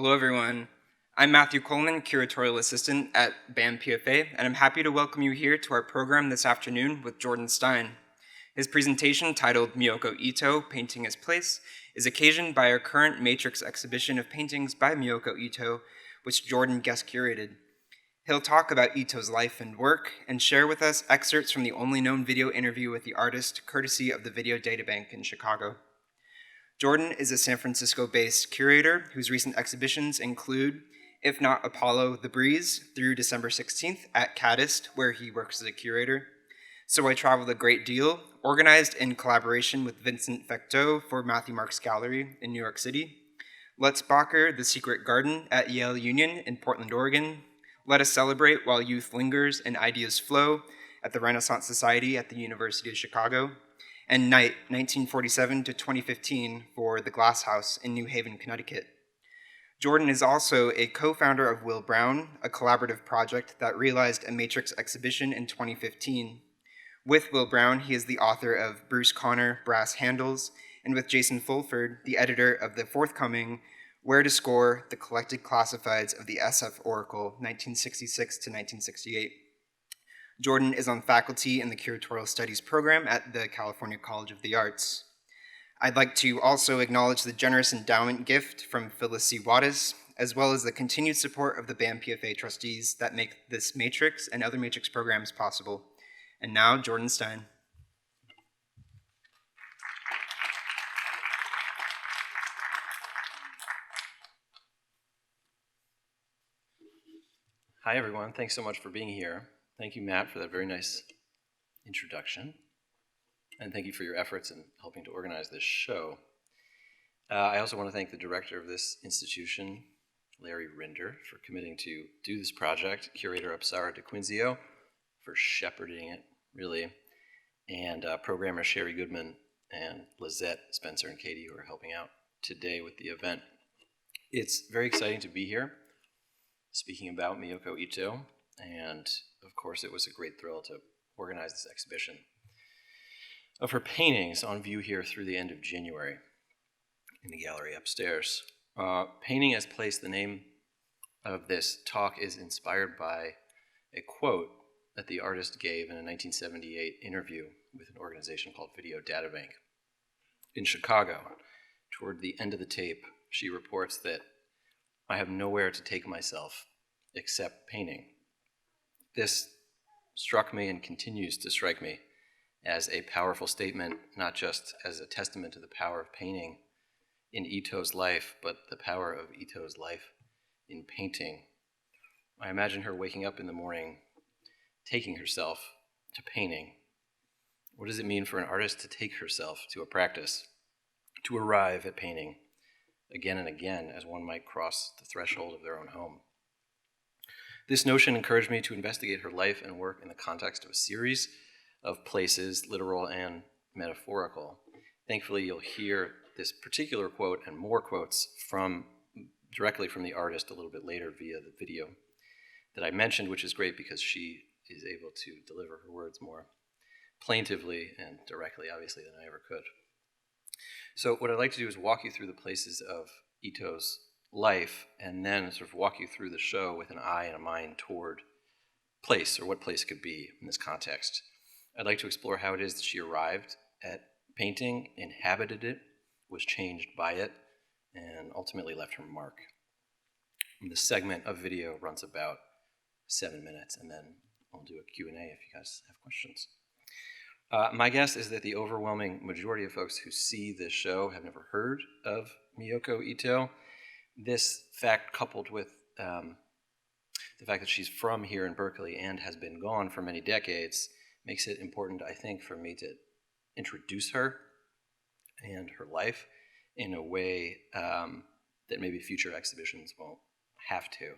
Hello, everyone. I'm Matthew Coleman, Curatorial Assistant at BAM PFA, and I'm happy to welcome you here to our program this afternoon with Jordan Stein. His presentation, titled Miyoko Ito, Painting as Place, is occasioned by our current Matrix exhibition of paintings by Miyoko Ito, which Jordan guest curated. He'll talk about Ito's life and work, and share with us excerpts from the only known video interview with the artist, courtesy of the Video Databank in Chicago. Jordan is a San Francisco-based curator whose recent exhibitions include If Not Apollo, The Breeze, through December 16th at Caddist, where he works as a curator. So I Traveled a Great Deal, organized in collaboration with Vincent Fecteau for Matthew Marks Gallery in New York City. Let's Bacher, The Secret Garden at Yale Union in Portland, Oregon. Let Us Celebrate While Youth Lingers and Ideas Flow at the Renaissance Society at the University of Chicago. And Night, 1947 to 2015, for the Glass House in New Haven, Connecticut. Jordan is also a co-founder of Will Brown, a collaborative project that realized a Matrix exhibition in 2015. With Will Brown, he is the author of Bruce Conner, Brass Handles, and with Jason Fulford, the editor of the forthcoming Where to Score, The Collected Classifieds of the SF Oracle, 1966 to 1968. Jordan is on faculty in the Curatorial Studies program at the California College of the Arts. I'd like to also acknowledge the generous endowment gift from Phyllis C. as well as the continued support of the BAM PFA trustees that make this Matrix and other Matrix programs possible. And now, Jordan Stein. Hi, everyone. Thanks so much for being here. Thank you, Matt, for that very nice introduction. And thank you for your efforts in helping to organize this show. I also want to thank the director of this institution, Larry Rinder, for committing to do this project, curator Apsara DeQuinzio for shepherding it, really, and programmer Sherry Goodman and Lizette, Spencer, and Katie, who are helping out today with the event. It's very exciting to be here, speaking about Miyoko Ito, and of course it was a great thrill to organize this exhibition of her paintings on view here through the end of January in the gallery upstairs. Painting as Place, the name of this talk, is inspired by a quote that the artist gave in a 1978 interview with an organization called Video Databank in Chicago. Toward the end of the tape, she reports that I have nowhere to take myself except painting. This struck me and continues to strike me as a powerful statement, not just as a testament to the power of painting in Ito's life, but the power of Ito's life in painting. I imagine her waking up in the morning, taking herself to painting. What does it mean for an artist to take herself to a practice, to arrive at painting again and again as one might cross the threshold of their own home? This notion encouraged me to investigate her life and work in the context of a series of places, literal and metaphorical. Thankfully, you'll hear this particular quote and more quotes directly from the artist a little bit later via the video that I mentioned, which is great because she is able to deliver her words more plaintively and directly, obviously, than I ever could. So what I'd like to do is walk you through the places of Ito's life and then sort of walk you through the show with an eye and a mind toward place, or what place could be in this context. I'd like to explore how it is that she arrived at painting, inhabited it, was changed by it, and ultimately left her mark. And this segment of video runs about 7 minutes, and then I'll do a Q&A if you guys have questions. My guess is that the overwhelming majority of folks who see this show have never heard of Miyoko Ito. This fact, coupled with the fact that she's from here in Berkeley and has been gone for many decades, makes it important, I think, for me to introduce her and her life in a way that maybe future exhibitions won't have to.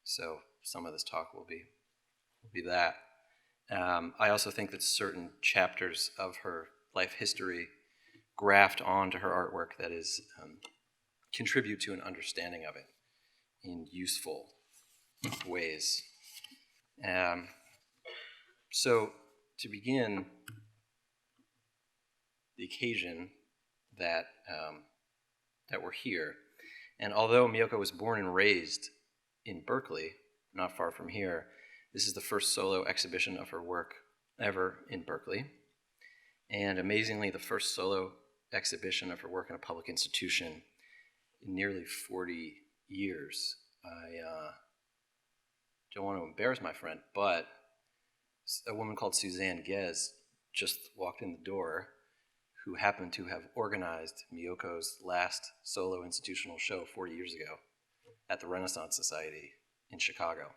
So some of this talk will be that. I also think that certain chapters of her life history graft onto her artwork that is contribute to an understanding of it in useful ways. So to begin, the occasion that we're here And although Miyoko was born and raised in Berkeley, not far from here, this is the first solo exhibition of her work ever in Berkeley. And amazingly, the first solo exhibition of her work in a public institution in nearly 40 years. I don't want to embarrass my friend, but a woman called Suzanne Guez just walked in the door, who happened to have organized Miyoko's last solo institutional show 40 years ago at the Renaissance Society in Chicago.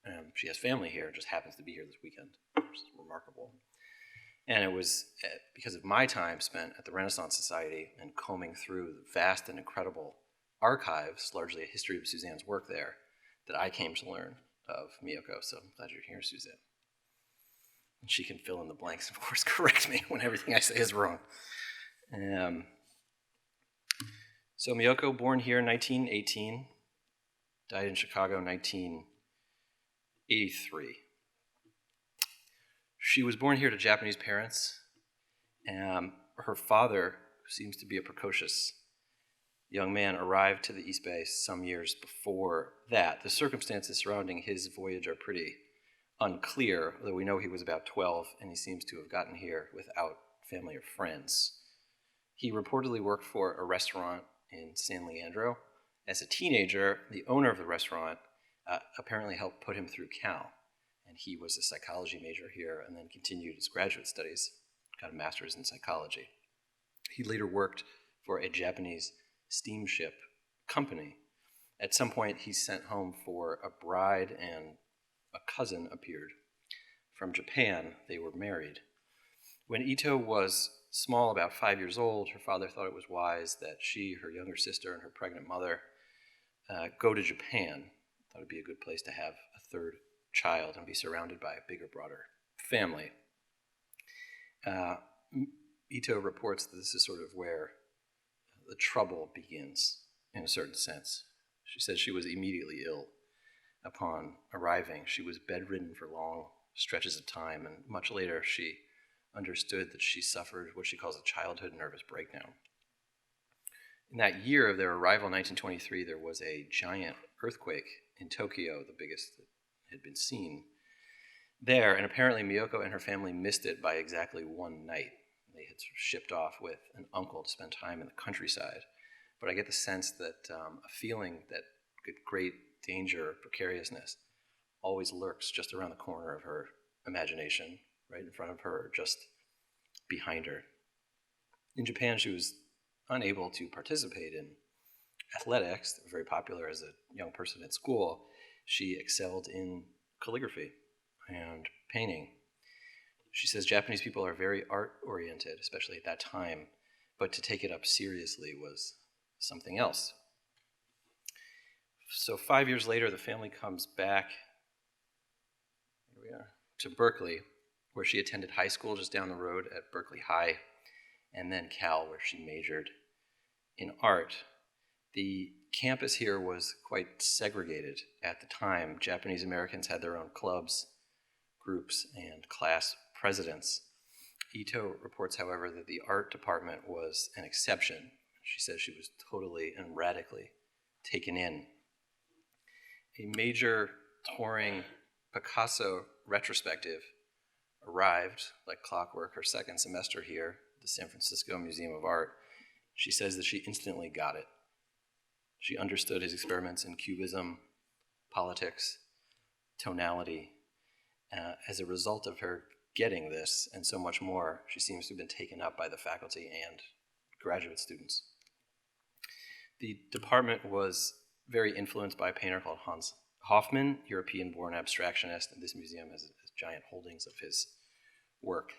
And she has family here, just happens to be here this weekend, which is remarkable. And it was because of my time spent at the Renaissance Society and combing through the vast and incredible archives, largely a history of Suzanne's work there, that I came to learn of Miyoko. So I'm glad you're here, Suzanne. And she can fill in the blanks, of course, correct me when everything I say is wrong. So Miyoko, born here in 1918, died in Chicago in 1983. She was born here to Japanese parents. Her father, who seems to be a precocious young man, arrived to the East Bay some years before that. The circumstances surrounding his voyage are pretty unclear, though we know he was about 12 and he seems to have gotten here without family or friends. He reportedly worked for a restaurant in San Leandro. As a teenager, the owner of the restaurant apparently helped put him through Cal, and he was a psychology major here and then continued his graduate studies, got a master's in psychology. He later worked for a Japanese steamship company. At some point, he's sent home for a bride, and a cousin appeared from Japan. They were married. When Ito was small, about 5 years old, her father thought it was wise that she, her younger sister, and her pregnant mother go to Japan. Thought it'd be a good place to have a third child and be surrounded by a bigger, broader family. Ito reports that this is sort of where the trouble begins, in a certain sense. She says she was immediately ill upon arriving. She was bedridden for long stretches of time, and much later she understood that she suffered what she calls a childhood nervous breakdown. In that year of their arrival in 1923, there was a giant earthquake in Tokyo, the biggest that had been seen there, and apparently Miyoko and her family missed it by exactly one night. They had sort of shipped off with an uncle to spend time in the countryside. But I get the sense that a feeling that great danger, precariousness, always lurks just around the corner of her imagination, right in front of her, or just behind her. In Japan, she was unable to participate in athletics, very popular as a young person at school. She excelled in calligraphy and painting. She says Japanese people are very art-oriented, especially at that time, but to take it up seriously was something else. So 5 years later, the family comes back, here we are, to Berkeley, where she attended high school just down the road at Berkeley High, and then Cal, where she majored in art. The campus here was quite segregated at the time. Japanese Americans had their own clubs, groups, and class presidents. Ito reports, however, that the art department was an exception. She says she was totally and radically taken in. A major touring Picasso retrospective arrived like clockwork her second semester here at the San Francisco Museum of Art. She says that she instantly got it. She understood his experiments in cubism, politics, tonality. As a result of her getting this and so much more, she seems to have been taken up by the faculty and graduate students. The department was very influenced by a painter called Hans Hofmann, European-born abstractionist, and this museum has giant holdings of his work.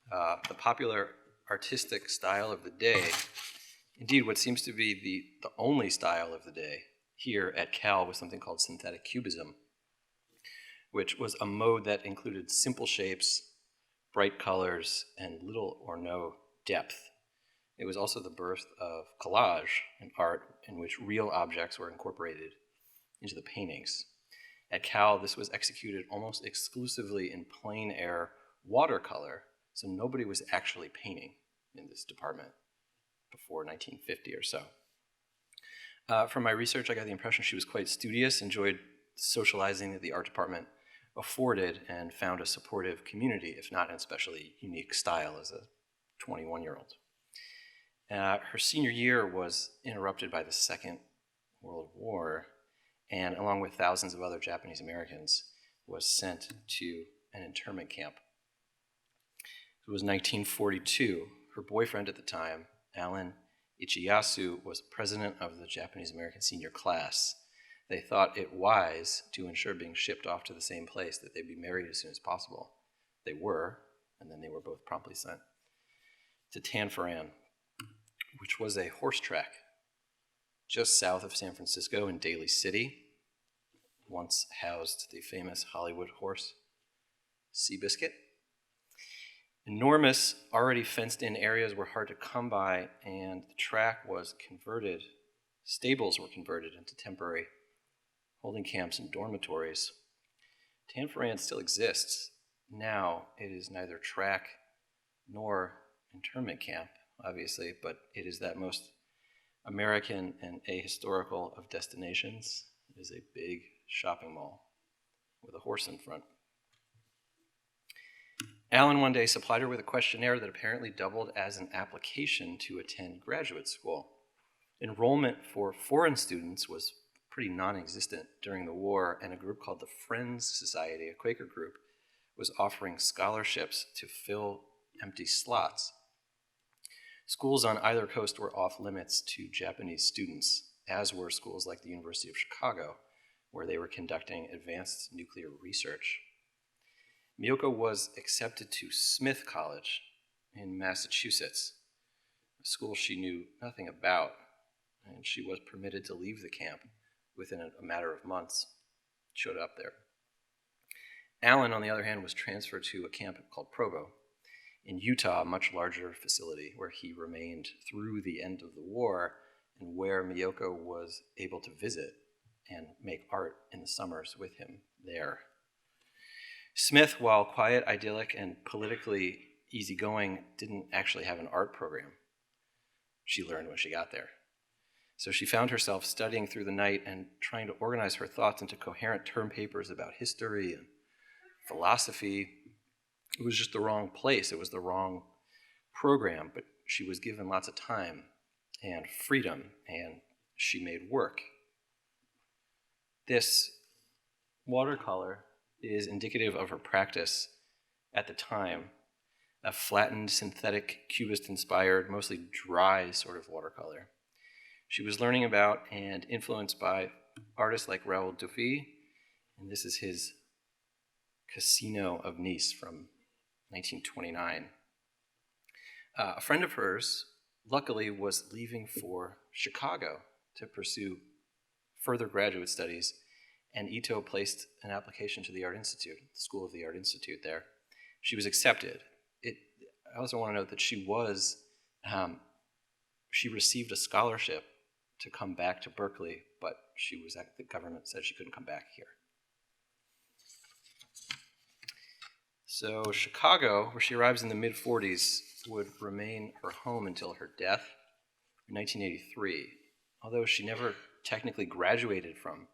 The popular artistic style of the day, indeed what seems to be the only style of the day here at Cal, was something called synthetic cubism, which was a mode that included simple shapes, bright colors, and little or no depth. It was also the birth of collage, an art in which real objects were incorporated into the paintings. At Cal, this was executed almost exclusively in plein air watercolor, so nobody was actually painting in this department. before 1950 or so. From my research, I got the impression she was quite studious, enjoyed socializing that the art department afforded, and found a supportive community, if not an especially unique style as a 21-year-old. Her senior year was interrupted by the Second World War, and along with thousands of other Japanese Americans, was sent to an internment camp. It was 1942. Her boyfriend at the time, Alan Ichiyasu, was president of the Japanese American senior class. They thought it wise to ensure being shipped off to the same place that they'd be married as soon as possible. They were, and then they were both promptly sent to Tanforan, which was a horse track just south of San Francisco in Daly City, once housed the famous Hollywood horse, Seabiscuit. Enormous, already fenced-in areas were hard to come by, and the track was converted, stables were converted into temporary holding camps and dormitories. Tanforan still exists. Now it is neither track nor internment camp, obviously, but it is that most American and ahistorical of destinations. It is a big shopping mall with a horse in front. Alan one day supplied her with a questionnaire that apparently doubled as an application to attend graduate school. Enrollment for foreign students was pretty non-existent during the war, and a group called the Friends Society, a Quaker group, was offering scholarships to fill empty slots. Schools on either coast were off limits to Japanese students, as were schools like the University of Chicago, where they were conducting advanced nuclear research. Miyoko was accepted to Smith College in Massachusetts, a school she knew nothing about, and she was permitted to leave the camp within a matter of months. Showed up there. Alan, on the other hand, was transferred to a camp called Provo in Utah, a much larger facility where he remained through the end of the war and where Miyoko was able to visit and make art in the summers with him there. Smith, while quiet, idyllic, and politically easygoing, didn't actually have an art program. She learned when she got there. So she found herself studying through the night and trying to organize her thoughts into coherent term papers about history and philosophy. It was just the wrong place. It was the wrong program, but she was given lots of time and freedom, and she made work. This watercolor is indicative of her practice at the time, a flattened, synthetic, cubist-inspired, mostly dry sort of watercolor. She was learning about and influenced by artists like Raoul Dufy, and this is his Casino of Nice from 1929. A friend of hers, luckily, was leaving for Chicago to pursue further graduate studies, and Ito placed an application to the Art Institute, the School of the Art Institute there. She was accepted. I also want to note that she received a scholarship to come back to Berkeley, but the government said she couldn't come back here. So Chicago, where she arrives in the mid-40s, would remain her home until her death in 1983. Although she never technically graduated from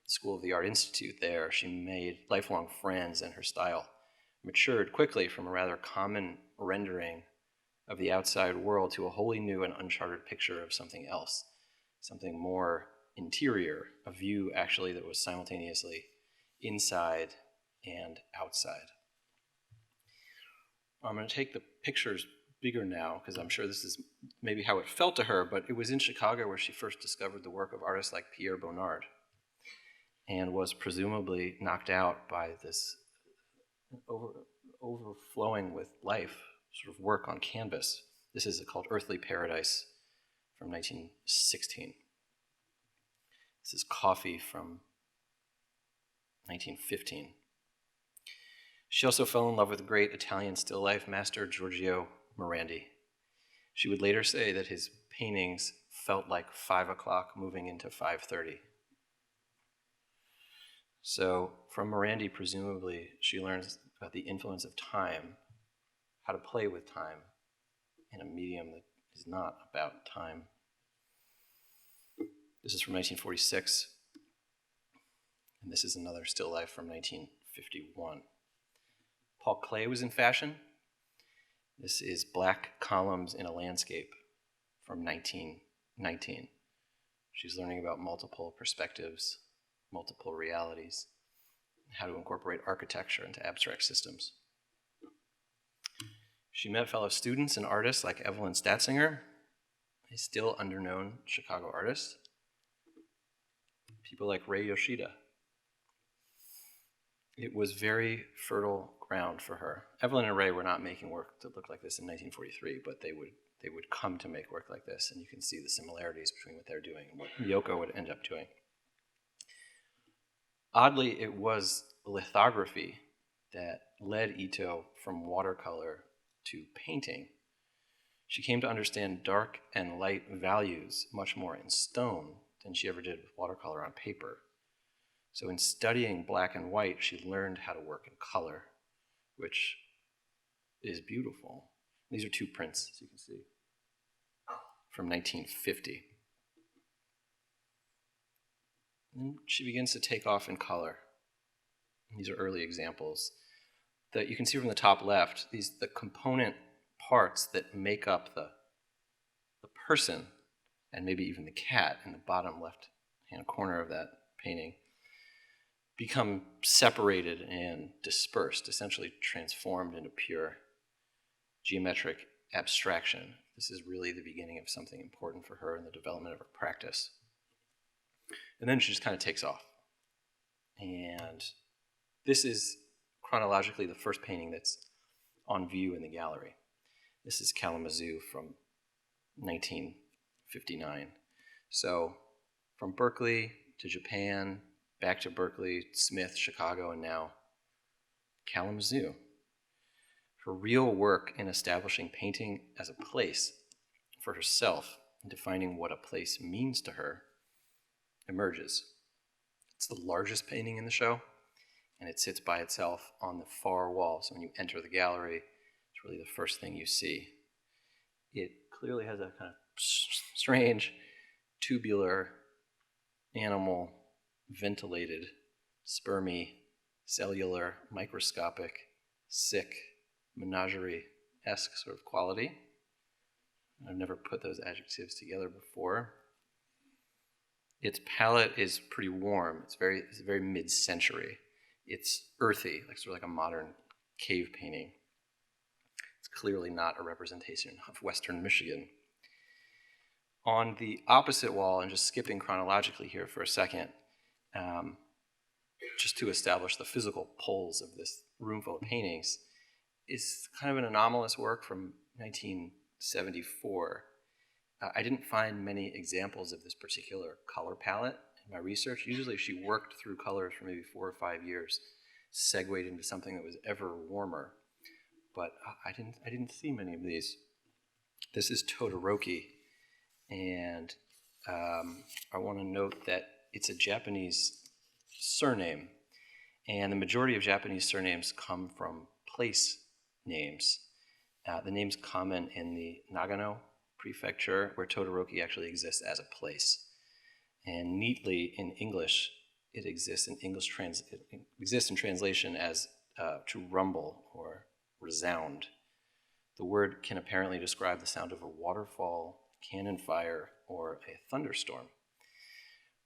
the School of the Art Institute there, she made lifelong friends, and her style matured quickly from a rather common rendering of the outside world to a wholly new and uncharted picture of something else, something more interior, a view actually that was simultaneously inside and outside. I'm going to take the pictures bigger now, because I'm sure this is maybe how it felt to her, but it was in Chicago where she first discovered the work of artists like Pierre Bonnard and was presumably knocked out by this overflowing with life sort of work on canvas. This is called Earthly Paradise from 1916. This is Coffee from 1915. She also fell in love with the great Italian still life master Giorgio Morandi. She would later say that his paintings felt like 5 o'clock moving into 5:30. So from Morandi, presumably, she learns about the influence of time, how to play with time in a medium that is not about time. This is from 1946, and this is another still life from 1951. Paul Klee was in fashion. This is black columns in a landscape from 1919. She's learning about multiple perspectives, multiple realities, how to incorporate architecture into abstract systems. She met fellow students and artists like Evelyn Statzinger, a still underknown Chicago artist, people like Ray Yoshida. It was very fertile ground for her. Evelyn and Ray were not making work that looked like this in 1943, but they would come to make work like this, and you can see the similarities between what they're doing and what Miyoko would end up doing. Oddly, it was lithography that led Ito from watercolor to painting. She came to understand dark and light values much more in stone than she ever did with watercolor on paper. So in studying black and white, she learned how to work in color, which is beautiful. These are two prints, as you can see, from 1950. And she begins to take off in color. These are early examples that you can see from the top left, the component parts that make up the person, and maybe even the cat in the bottom left-hand corner of that painting, become separated and dispersed, essentially transformed into pure geometric abstraction. This is really the beginning of something important for her in the development of her practice. And then she just kind of takes off. And this is chronologically the first painting that's on view in the gallery. This is Kalamazoo from 1959. So from Berkeley to Japan, back to Berkeley, Smith, Chicago, and now Kalamazoo. Her real work in establishing painting as a place for herself and defining what a place means to her emerges. It's the largest painting in the show, and it sits by itself on the far wall. So when you enter the gallery, it's really the first thing you see. It clearly has a kind of strange, tubular, animal, ventilated, spermy, cellular, microscopic, sick, menagerie-esque sort of quality. I've never put those adjectives together before. Its palette is pretty warm. It's very mid-century. It's earthy, sort of like a modern cave painting. It's clearly not a representation of Western Michigan. On the opposite wall, and just skipping chronologically here for a second, just to establish the physical poles of this room full of paintings, is kind of an anomalous work from 1974. I didn't find many examples of this particular color palette in my research. Usually she worked through colors for maybe 4 or 5 years, segued into something that was ever warmer. But I didn't see many of these. This is Todoroki, and I want to note that it's a Japanese surname, and the majority of Japanese surnames come from place names. The name's common in the Nagano prefecture, where Todoroki actually exists as a place. And neatly in English, it exists in translation as to rumble or resound. The word can apparently describe the sound of a waterfall, cannon fire, or a thunderstorm.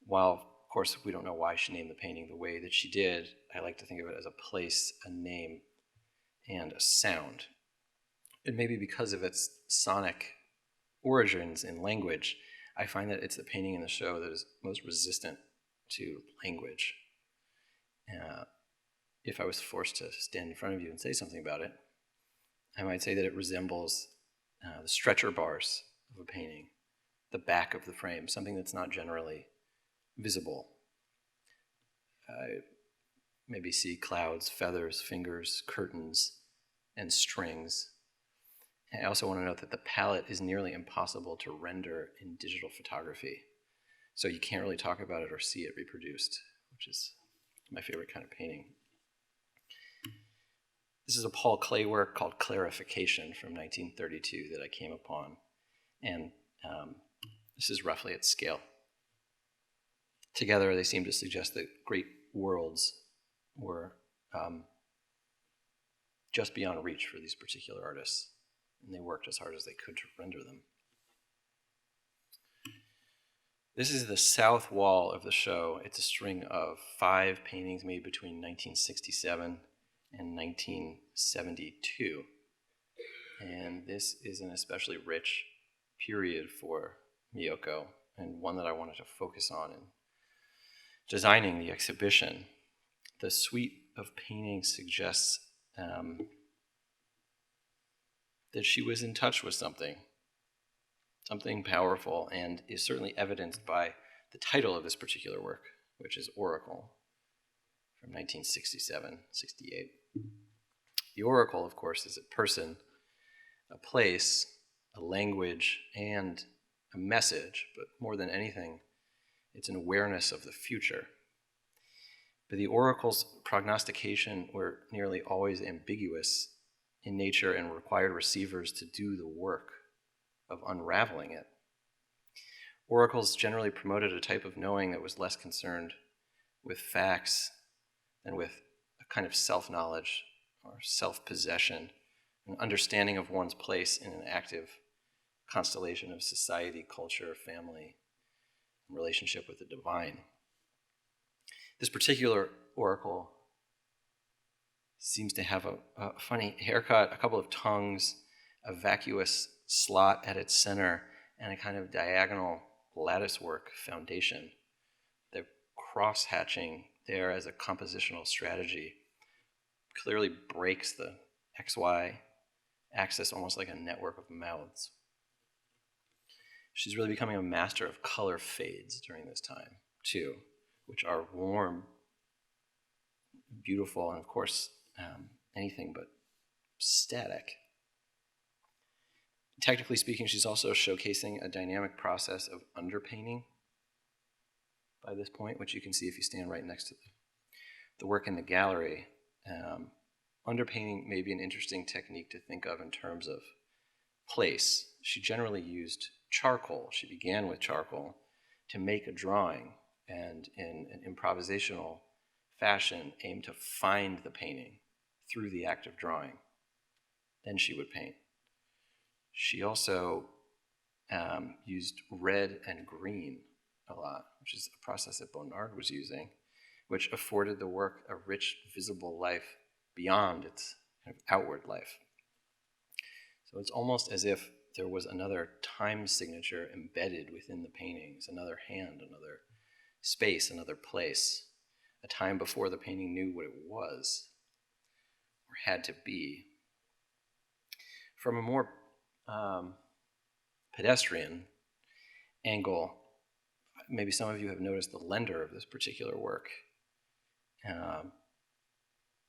While, of course, we don't know why she named the painting the way that she did, I like to think of it as a place, a name, and a sound. And maybe because of its sonic origins in language, I find that it's the painting in the show that is most resistant to language. If I was forced to stand in front of you and say something about it, I might say that it resembles the stretcher bars of a painting, the back of the frame, something that's not generally visible. Maybe see clouds, feathers, fingers, curtains, and strings. I also want to note that the palette is nearly impossible to render in digital photography. So you can't really talk about it or see it reproduced, which is my favorite kind of painting. This is a Paul Klee work called Clarification from 1932 that I came upon. And this is roughly its scale. Together, they seem to suggest that great worlds were just beyond reach for these particular artists, and they worked as hard as they could to render them. This is the south wall of the show. It's a string of 5 paintings made between 1967 and 1972. And this is an especially rich period for Miyoko, and one that I wanted to focus on in designing the exhibition. The suite of paintings suggests that she was in touch with something powerful, and is certainly evidenced by the title of this particular work, which is Oracle, from 1967-68. The oracle, of course, is a person, a place, a language, and a message, but more than anything, it's an awareness of the future. But the oracle's prognostication were nearly always ambiguous in nature and required receivers to do the work of unraveling it. Oracles generally promoted a type of knowing that was less concerned with facts than with a kind of self-knowledge or self-possession, an understanding of one's place in an active constellation of society, culture, family, and relationship with the divine. This particular oracle seems to have a funny haircut, a couple of tongues, a vacuous slot at its center, and a kind of diagonal latticework foundation. The cross-hatching there as a compositional strategy clearly breaks the XY axis, almost like a network of mouths. She's really becoming a master of color fades during this time, too, which are warm, beautiful, and of course, anything but static. Technically speaking, she's also showcasing a dynamic process of underpainting by this point, which you can see if you stand right next to the work in the gallery. Underpainting may be an interesting technique to think of in terms of place. She generally used charcoal. She began with charcoal to make a drawing, and in an improvisational fashion aimed to find the painting through the act of drawing. Then she would paint. She also used red and green a lot, which is a process that Bonnard was using, which afforded the work a rich, visible life beyond its kind of outward life. So it's almost as if there was another time signature embedded within the paintings, another hand, another space, another place, a time before the painting knew what it was or had to be. From a more pedestrian angle, maybe some of you have noticed the lender of this particular work.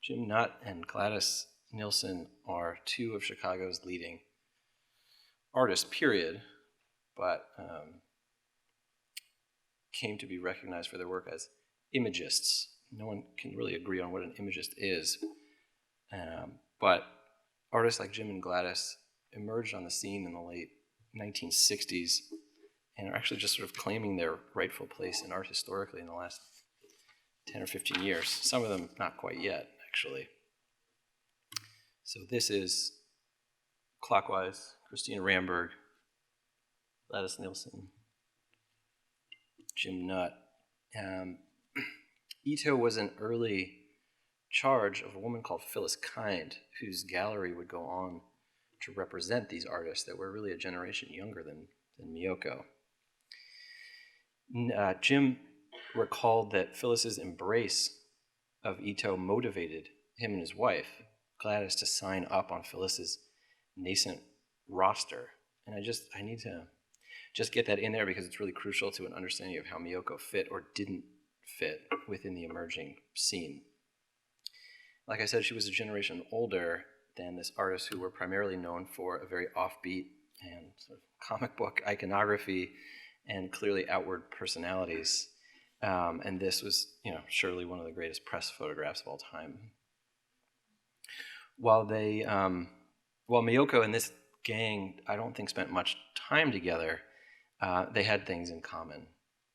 Jim Nutt and Gladys Nilsson are 2 of Chicago's leading artists, period, but came to be recognized for their work as imagists. No one can really agree on what an imagist is, but artists like Jim and Gladys emerged on the scene in the late 1960s and are actually just sort of claiming their rightful place in art historically in the last 10 or 15 years. Some of them not quite yet, actually. So this is clockwise, Christina Ramberg, Gladys Nilsson, Jim Nutt. Ito was an early charge of a woman called Phyllis Kind, whose gallery would go on to represent these artists that were really a generation younger than Miyoko. Jim recalled that Phyllis's embrace of Ito motivated him and his wife, Gladys, to sign up on Phyllis's nascent roster. And I need to just get that in there because it's really crucial to an understanding of how Miyoko fit or didn't fit within the emerging scene. Like I said, she was a generation older than this artist who were primarily known for a very offbeat and sort of comic book iconography and clearly outward personalities. And this was, surely one of the greatest press photographs of all time. While Miyoko and this gang, I don't think, spent much time together, they had things in common.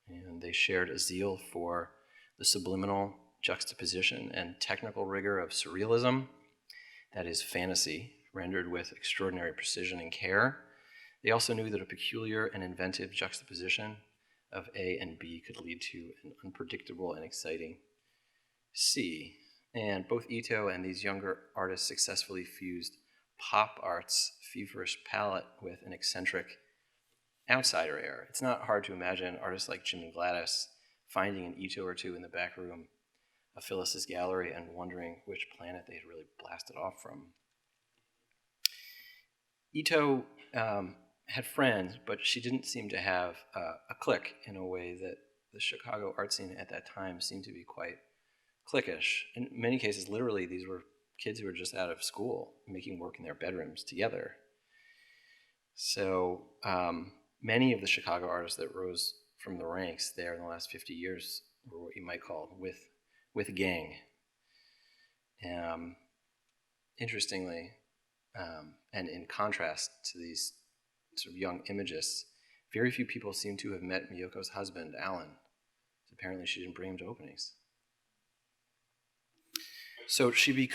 And they shared a zeal for the subliminal juxtaposition and technical rigor of surrealism, that is, fantasy, rendered with extraordinary precision and care. They also knew that a peculiar and inventive juxtaposition of A and B could lead to an unpredictable and exciting C. And both Ito and these younger artists successfully fused pop art's feverish palette with an eccentric outsider air. It's not hard to imagine artists like Jim and Gladys finding an Ito or two in the back room of Phyllis's gallery and wondering which planet they had really blasted off from. Ito had friends, but she didn't seem to have a clique in a way that the Chicago art scene at that time seemed to be quite cliquish. In many cases, literally, these were kids who were just out of school making work in their bedrooms together. So many of the Chicago artists that rose from the ranks there in the last 50 years were what you might call with gang. Interestingly, and in contrast to these sort of young imagists, very few people seem to have met Miyoko's husband, Alan. Apparently she didn't bring him to openings. So she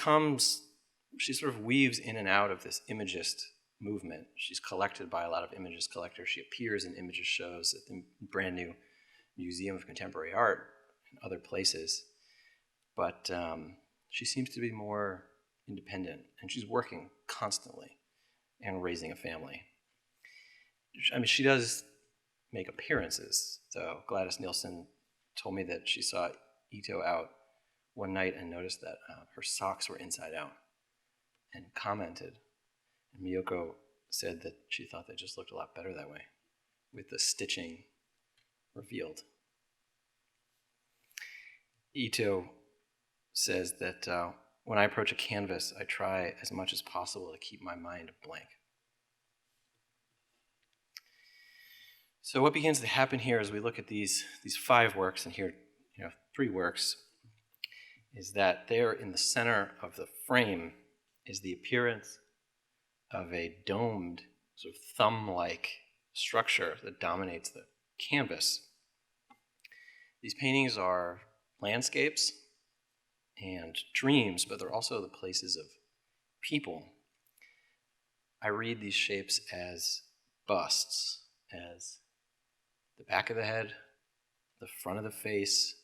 sort of weaves in and out of this imagist movement. She's collected by a lot of imagist collectors. She appears in imagist shows at the brand new Museum of Contemporary Art and other places. But she seems to be more independent, and she's working constantly and raising a family. I mean, she does make appearances, though. Gladys Nielsen told me that she saw Ito out one night and noticed that her socks were inside out and commented. And Miyoko said that she thought they just looked a lot better that way, with the stitching revealed. Ito says that when I approach a canvas, I try as much as possible to keep my mind blank. So what begins to happen here as we look at these 5 works, and here 3 works, is that there in the center of the frame is the appearance of a domed, sort of thumb-like structure that dominates the canvas. These paintings are landscapes and dreams, but they're also the places of people. I read these shapes as busts, as the back of the head, the front of the face,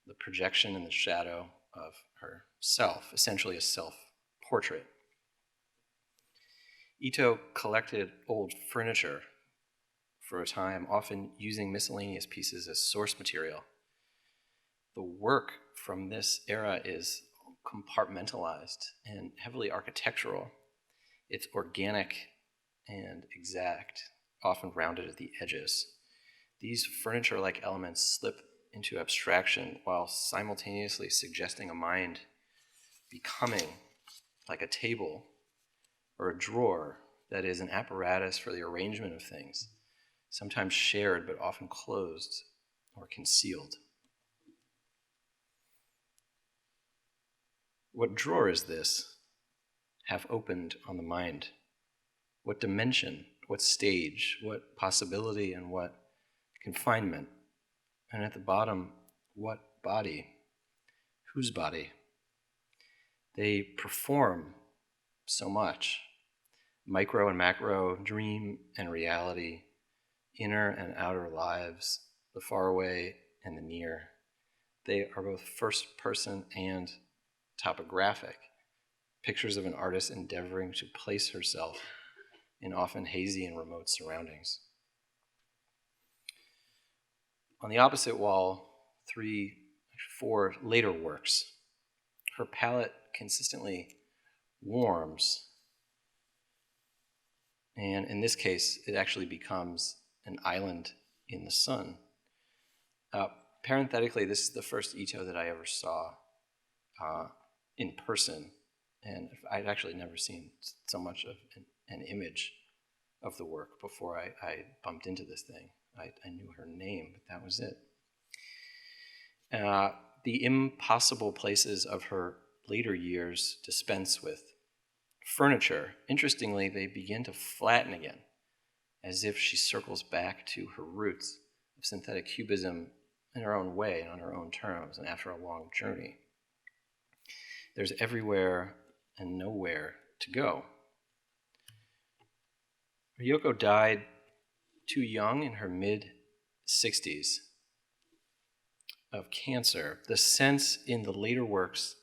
the projection and the shadow of herself, essentially a self-portrait. Ito collected old furniture for a time, often using miscellaneous pieces as source material. The work from this era is compartmentalized and heavily architectural. It's organic and exact, often rounded at the edges. These furniture-like elements slip into abstraction while simultaneously suggesting a mind becoming like a table or a drawer that is an apparatus for the arrangement of things, sometimes shared but often closed or concealed. What drawer is this, half opened on the mind? What dimension, what stage, what possibility, and what confinement? And at the bottom, what body? Whose body? They perform so much. Micro and macro, dream and reality, inner and outer lives, the far away and the near. They are both first person and topographic, pictures of an artist endeavoring to place herself in often hazy and remote surroundings. On the opposite wall, 4 later works. Her palette consistently warms, and in this case, it actually becomes an island in the sun. Parenthetically, this is the first Ito that I ever saw in person, and I'd actually never seen so much of an image of the work before I bumped into this thing. I knew her name, but that was it. The impossible places of her later years dispense with furniture, interestingly, they begin to flatten again, as if she circles back to her roots of synthetic cubism in her own way and on her own terms, and after a long journey. There's everywhere and nowhere to go. Miyoko died too young, in her mid-60s, of cancer. The sense in the later works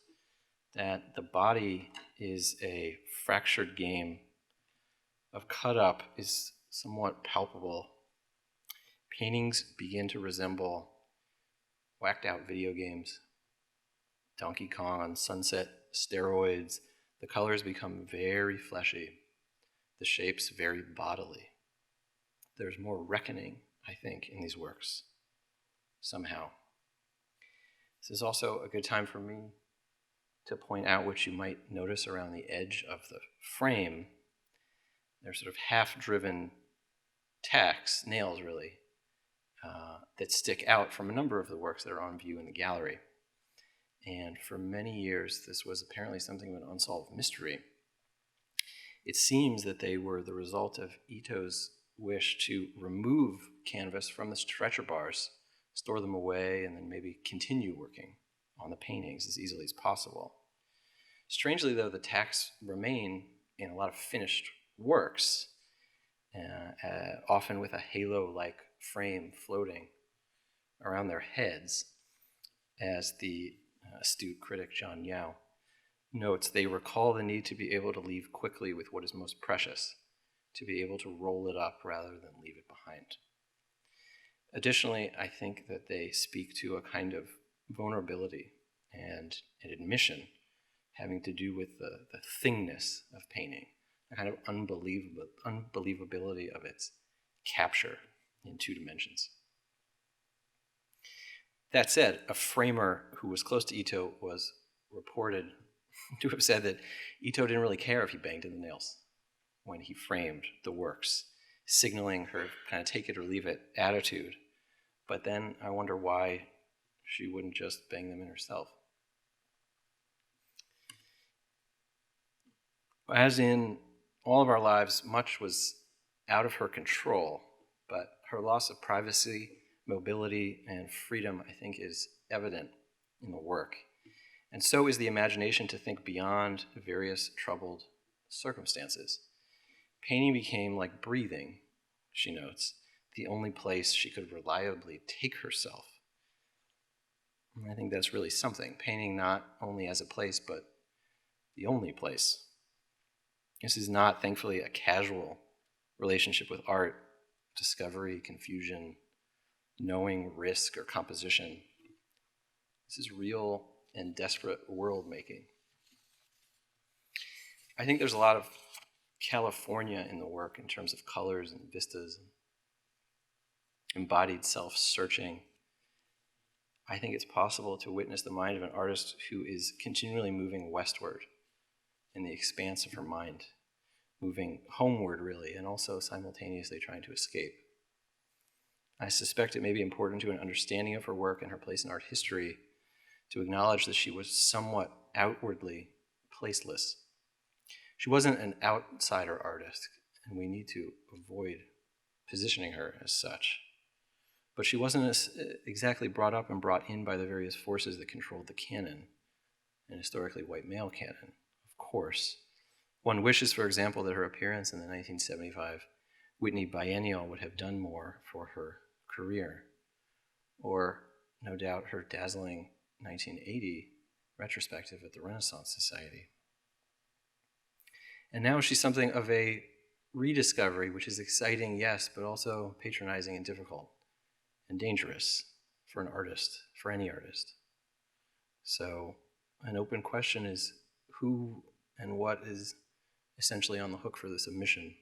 that the body is a fractured game of cut up is somewhat palpable. Paintings begin to resemble whacked out video games. Donkey Kong on sunset steroids. The colors become very fleshy. The shapes very bodily. There's more reckoning, I think, in these works, somehow. This is also a good time for me to point out what you might notice around the edge of the frame. They're sort of half-driven tacks, nails really, that stick out from a number of the works that are on view in the gallery. And for many years, this was apparently something of an unsolved mystery. It seems that they were the result of Ito's wish to remove canvas from the stretcher bars, store them away, and then maybe continue working on the paintings as easily as possible. Strangely, though, the tacks remain in a lot of finished works, often with a halo-like frame floating around their heads. As the astute critic John Yao notes, they recall the need to be able to leave quickly with what is most precious, to be able to roll it up rather than leave it behind. Additionally, I think that they speak to a kind of vulnerability and an admission having to do with the thingness of painting, a kind of unbelievability of its capture in two dimensions. That said, a framer who was close to Ito was reported to have said that Ito didn't really care if he banged in the nails when he framed the works, signaling her kind of take it or leave it attitude. But then I wonder why she wouldn't just bang them in herself. As in all of our lives, much was out of her control, but her loss of privacy, mobility, and freedom, I think, is evident in the work. And so is the imagination to think beyond various troubled circumstances. Painting became like breathing, she notes, the only place she could reliably take herself. And I think that's really something. Painting not only as a place, but the only place. This is not, thankfully, a casual relationship with art, discovery, confusion, knowing, risk, or composition. This is real and desperate world making. I think there's a lot of California in the work in terms of colors and vistas, and embodied self-searching. I think it's possible to witness the mind of an artist who is continually moving westward in the expanse of her mind, moving homeward really, and also simultaneously trying to escape. I suspect it may be important to an understanding of her work and her place in art history to acknowledge that she was somewhat outwardly placeless. She wasn't an outsider artist, and we need to avoid positioning her as such. But she wasn't exactly brought up and brought in by the various forces that controlled the canon, an historically white male canon, of course. One wishes, for example, that her appearance in the 1975 Whitney Biennial would have done more for her career, or no doubt her dazzling 1980 retrospective at the Renaissance Society. And now she's something of a rediscovery, which is exciting, yes, but also patronizing and difficult and dangerous for an artist, for any artist. So an open question is who and what is essentially on the hook for this omission.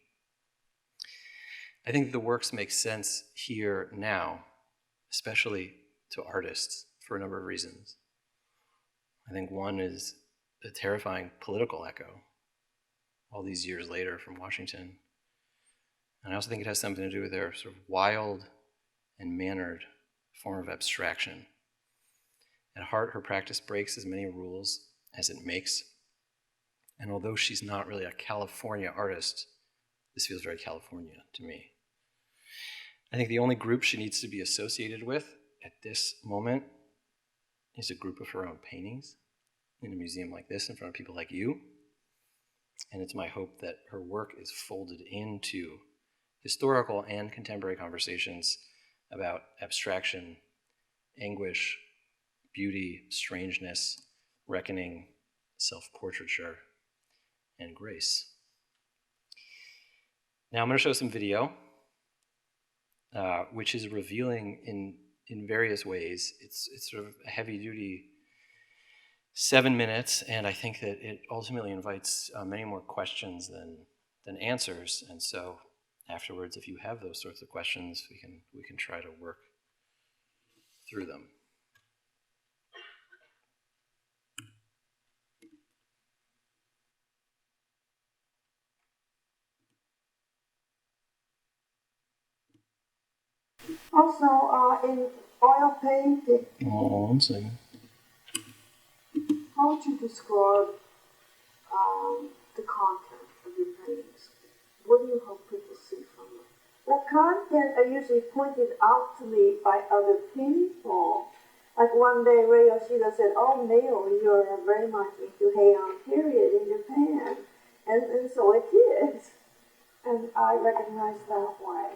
I think the works make sense here now, especially to artists, for a number of reasons. I think one is the terrifying political echo all these years later from Washington. And I also think it has something to do with their sort of wild and mannered form of abstraction. At heart, her practice breaks as many rules as it makes. And although she's not really a California artist, this feels very California to me. I think the only group she needs to be associated with at this moment is a group of her own paintings in a museum like this in front of people like you. And it's my hope that her work is folded into historical and contemporary conversations about abstraction, anguish, beauty, strangeness, reckoning, self-portraiture, and grace. Now I'm going to show some video, which is revealing in various ways. It's sort of a heavy-duty 7 minutes, and I think that it ultimately invites many more questions than answers. And so afterwards, if you have those sorts of questions, we can try to work through them. Also, in oil painting, Oh, 1 second. how would you describe the content of your paintings? What do you hope people see from it? The content are usually pointed out to me by other people. Like one day, Ray Yoshida said, "Oh, Neil, you're very much into Heian period in Japan," and so it is, and I recognize that way.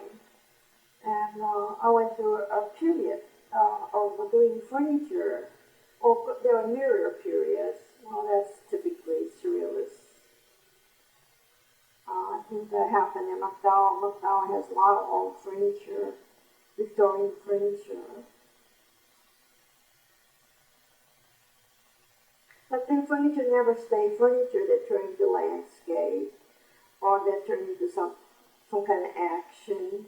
And I went through a period of doing furniture. Or there are mirror periods. Well, that's typically surrealist. I think that happened in McDowell. McDowell has a lot of old furniture, Victorian furniture. But then furniture never stayed furniture. They turn into landscape, or they turn into some kind of action.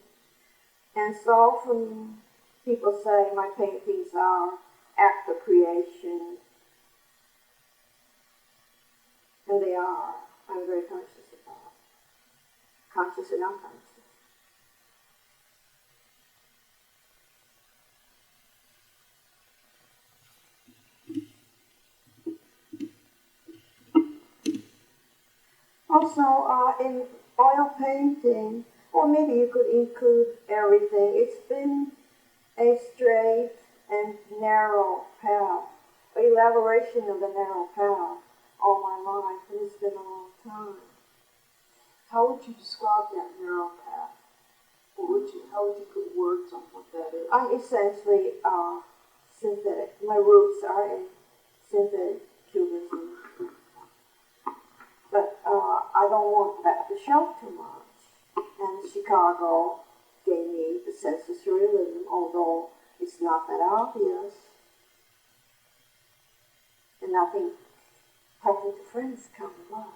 And so often people say my paintings are act of creation, and they are. I'm very conscious of that. Conscious and unconscious. Also, in oil painting, or maybe you could include everything. It's been a straight and narrow path, an elaboration of the narrow path all my life, and it's been a long time. How would you describe that narrow path? Or how would you put words on what that is? I'm essentially synthetic. My roots are in synthetic cubism. But I don't want that to show too much. And Chicago gave me the sense of surrealism, although it's not that obvious. And I think talking to friends come a lot.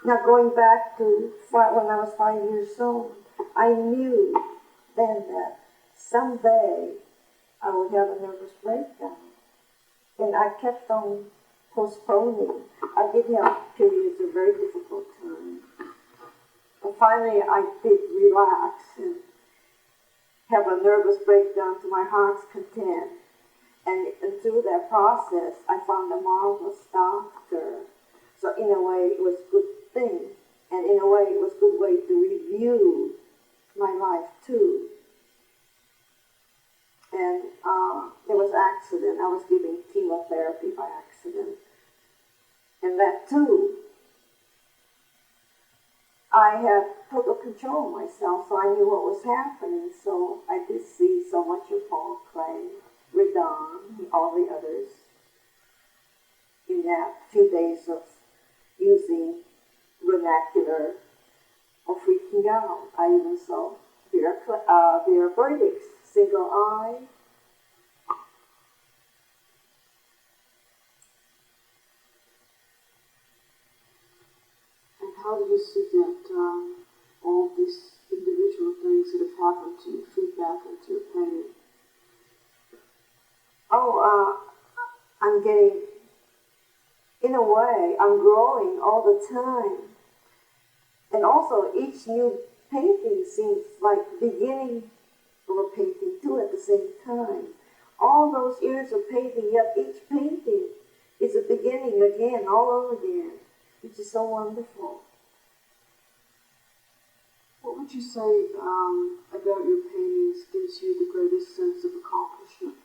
Now going back to when I was 5 years old, I knew then that someday I would have a nervous breakdown. And I kept on postponing. I did have periods of very difficult time. But finally I did relax and have a nervous breakdown to my heart's content. And through that process, I found a marvelous doctor. So in a way, it was a good thing. And in a way, it was a good way to review my life too. And there was accident. I was giving chemotherapy by accident. And that too, I had total control of myself, so I knew what was happening. So I did see so much of Paul Klee, Redon, all the others in that few days of using vernacular or freaking out. I even saw Vera Burdick's Single Eye. And how do you see that all these individual things that have happened to you feed back into your painting? I'm getting, in a way, I'm growing all the time. And also, each new painting seems like beginning of a painting too at the the same time. All those years of painting, yet each painting is a beginning again, all over again, which is so wonderful. What would you say about your paintings gives you the greatest sense of accomplishment?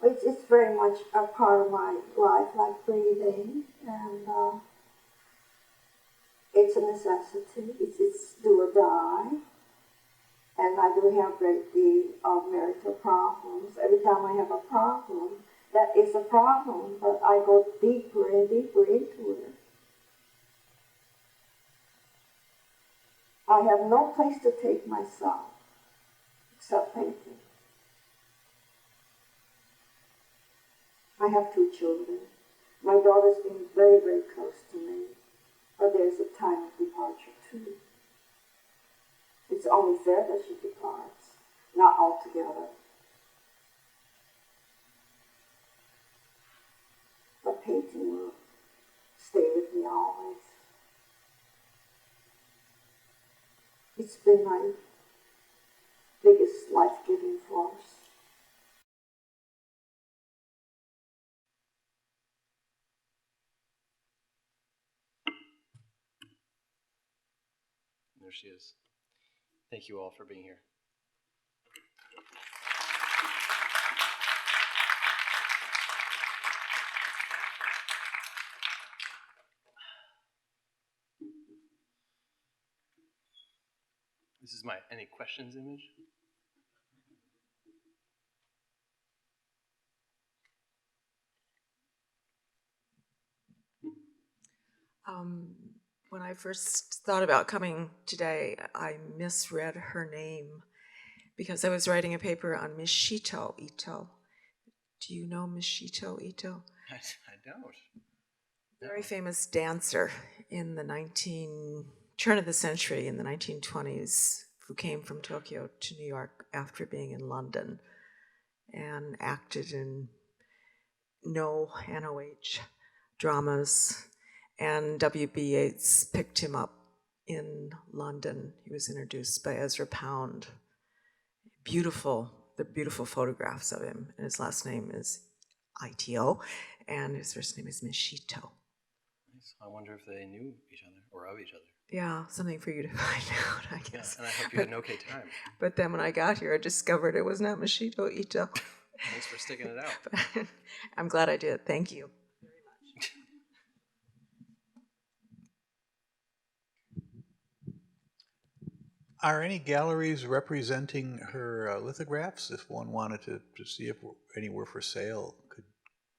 It's very much a part of my life, like breathing, and it's a necessity. It's do or die. And I do have a great deal of marital problems. Every time I have a problem, that is a problem, but I go deeper and deeper into it. I have no place to take myself except painting. I have 2 children. My daughter's been very, very close to me, but there's a time of departure too. It's only fair that she departs, not altogether. But painting will stay with me always. It's been my biggest life-giving force. There she is. Thank you all for being here. This is my any questions image. When I first thought about coming today, I misread her name because I was writing a paper on Miyoko Ito. Do you know Miyoko Ito? I don't. Very famous dancer in the turn of the century, in the 1920s, who came from Tokyo to New York after being in London and acted in NOH dramas. And W.B. Yeats picked him up in London. He was introduced by Ezra Pound. The beautiful photographs of him. And his last name is Ito, and his first name is Miyoko. Nice. I wonder if they knew each other or of each other. Yeah, something for you to find out, I guess. Yeah, and I hope you had an okay time. But then when I got here, I discovered it was not Miyoko Ito. Thanks for sticking it out. But I'm glad I did. Thank you. Are any galleries representing her lithographs? If one wanted to see if any were for sale,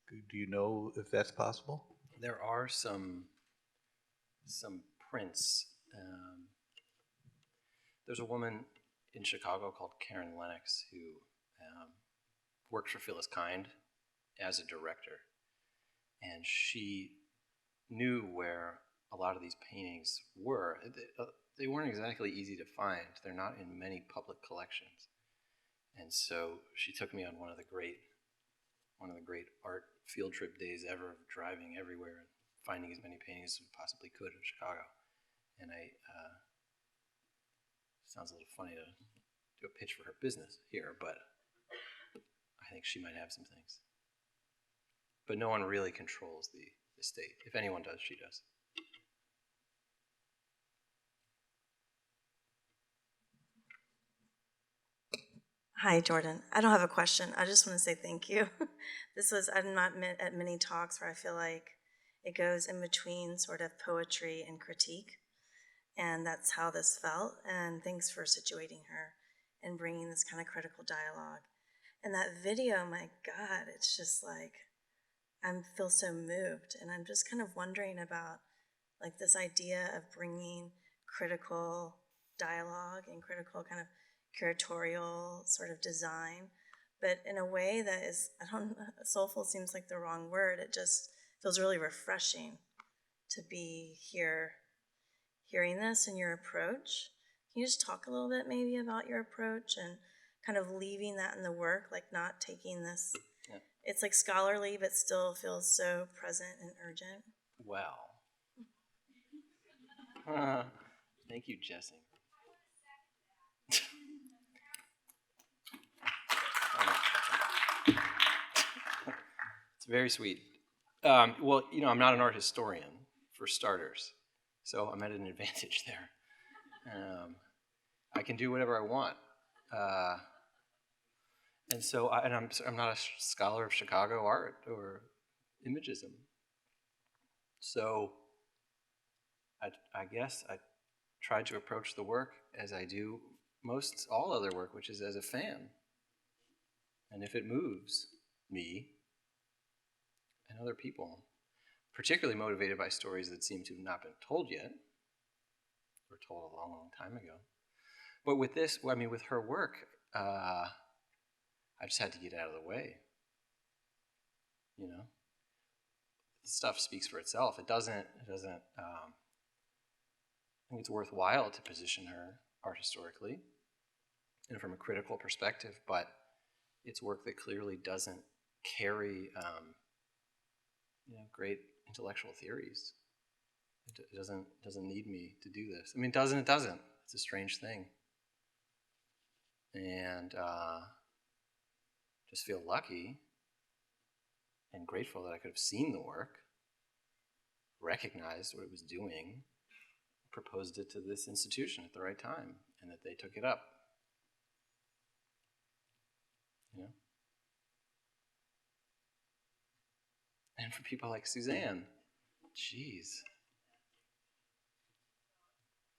do you know if that's possible? There are some prints. There's a woman in Chicago called Karen Lennox who worked for Phyllis Kind as a director, and she knew where a lot of these paintings were. They weren't exactly easy to find. They're not in many public collections. And so she took me on one of the great art field trip days ever of driving everywhere and finding as many paintings as we possibly could in Chicago. And sounds a little funny to do a pitch for her business here, but I think she might have some things. But no one really controls the estate. If anyone does, she does. Hi, Jordan. I don't have a question. I just want to say thank you. I've not met at many talks where I feel like it goes in between sort of poetry and critique. And that's how this felt. And thanks for situating her and bringing this kind of critical dialogue. And that video, my God, it's just like, I feel so moved. And I'm just kind of wondering about like this idea of bringing critical dialogue and critical kind of curatorial sort of design, but in a way that is, soulful seems like the wrong word. It just feels really refreshing to be here hearing this and your approach. Can you just talk a little bit maybe about your approach and kind of leaving that in the work, like not taking this, it's like scholarly, but still feels so present and urgent. Wow. Thank you, Jesse. Very sweet. Well, I'm not an art historian, for starters, so I'm at an advantage there. I can do whatever I want. And so, I'm not a scholar of Chicago art or imagism. So, I guess I tried to approach the work as I do most all other work, which is as a fan. And if it moves me and other people, particularly motivated by stories that seem to have not been told yet, or told a long, long time ago. But with this, with her work, I just had to get out of the way. The stuff speaks for itself. It doesn't. I think it's worthwhile to position her art historically and from a critical perspective, but it's work that clearly doesn't carry great intellectual theories. It doesn't need me to do this. It doesn't. It doesn't. It's a strange thing, and just feel lucky and grateful that I could have seen the work, recognized what it was doing, proposed it to this institution at the right time, and that they took it up. And for people like Suzanne, jeez.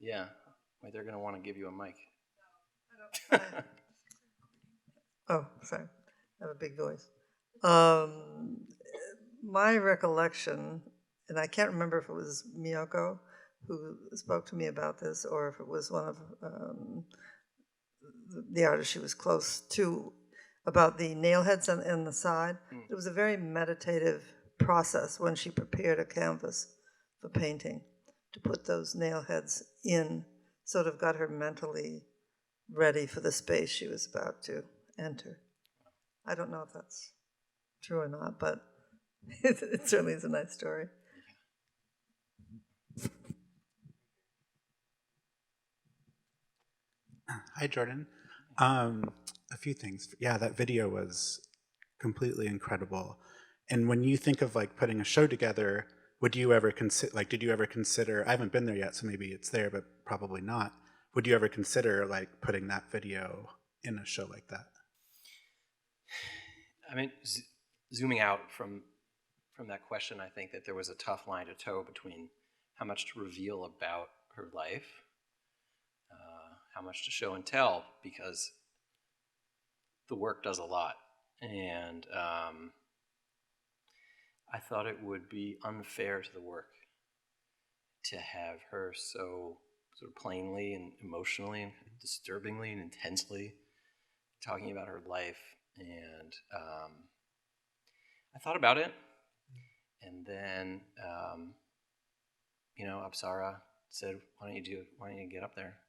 Yeah, they're going to want to give you a mic. Oh, sorry. I have a big voice. My recollection, and I can't remember if it was Miyoko who spoke to me about this or if it was one of the artists she was close to, about the nail heads on the side. It was a very meditative process when she prepared a canvas for painting to put those nail heads in, sort of got her mentally ready for the space she was about to enter. I don't know if that's true or not, but it certainly is a nice story. Hi, Jordan. A few things. Yeah, that video was completely incredible. And when you think of putting a show together, would you ever consider, did you ever consider, I haven't been there yet, so maybe it's there, but probably not. Would you ever consider putting that video in a show like that? Zooming out from that question, I think that there was a tough line to toe between how much to reveal about her life, how much to show and tell, because the work does a lot. And I thought it would be unfair to the work to have her so sort of plainly and emotionally and disturbingly and intensely talking about her life. And I thought about it, and then Apsara said, "Why don't you get up there,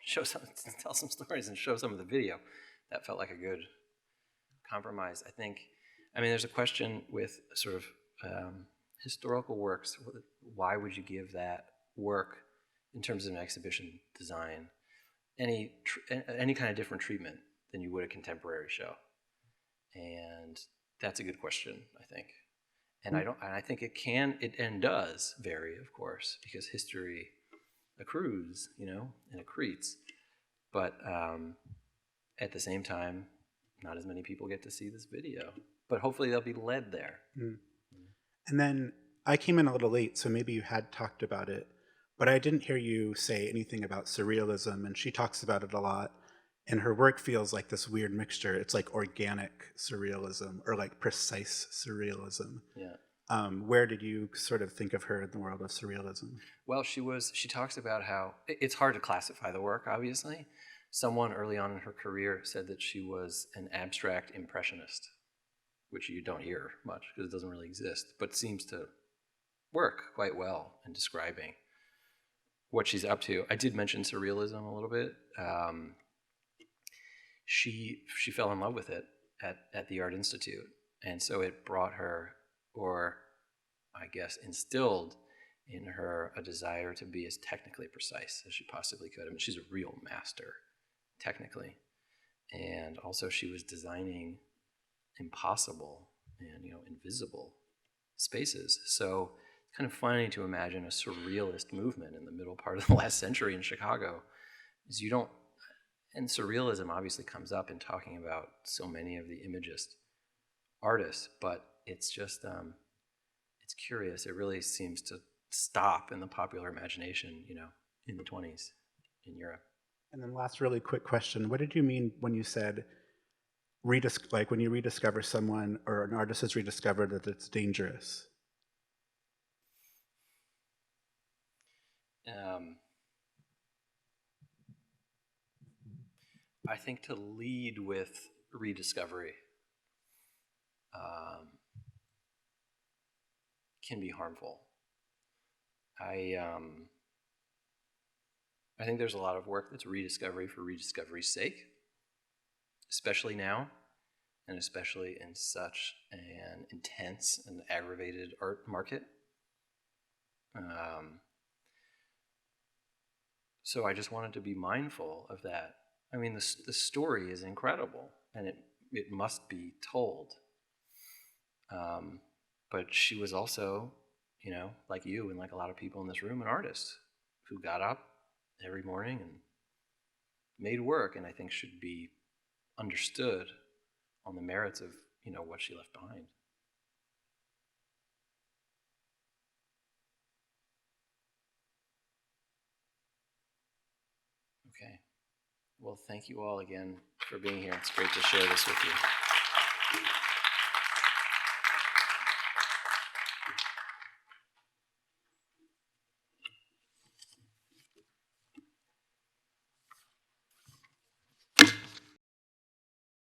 tell some stories, and show some of the video?" That felt like a good compromise. I think. There's a question with sort of historical works. Why would you give that work, in terms of an exhibition design, any kind of different treatment than you would a contemporary show? And that's a good question, I think. And I think it does vary, of course, because history accrues, and accretes. But at the same time, not as many people get to see this video. But hopefully they'll be led there. Mm. And then I came in a little late, so maybe you had talked about it, but I didn't hear you say anything about surrealism, and she talks about it a lot. And her work feels like this weird mixture. It's like organic surrealism or precise surrealism. Yeah. Where did you sort of think of her in the world of surrealism? Well, she talks about how it's hard to classify the work, obviously. Someone early on in her career said that she was an abstract impressionist, which you don't hear much because it doesn't really exist, but seems to work quite well in describing what she's up to. I did mention surrealism a little bit. She fell in love with it at the Art Institute, and so it brought her, or I guess instilled in her, a desire to be as technically precise as she possibly could. She's a real master, technically. And also she was designing impossible and invisible spaces. So it's kind of funny to imagine a surrealist movement in the middle part of the last century in Chicago. Is and surrealism obviously comes up in talking about so many of the Imagist artists, but it's just it's curious. It really seems to stop in the popular imagination, in the 20s in Europe. And then last really quick question. What did you mean when you said, like when you rediscover someone or an artist has rediscovered that it's dangerous? I think to lead with rediscovery can be harmful. I think there's a lot of work that's rediscovery for rediscovery's sake, especially now, and especially in such an intense and aggravated art market. So I just wanted to be mindful of that. I mean, the story is incredible, and it must be told. But she was also, like you and like a lot of people in this room, an artist who got up every morning and made work, and I think should be understood on the merits of, what she left behind. Okay. Well, thank you all again for being here. It's great to share this with you.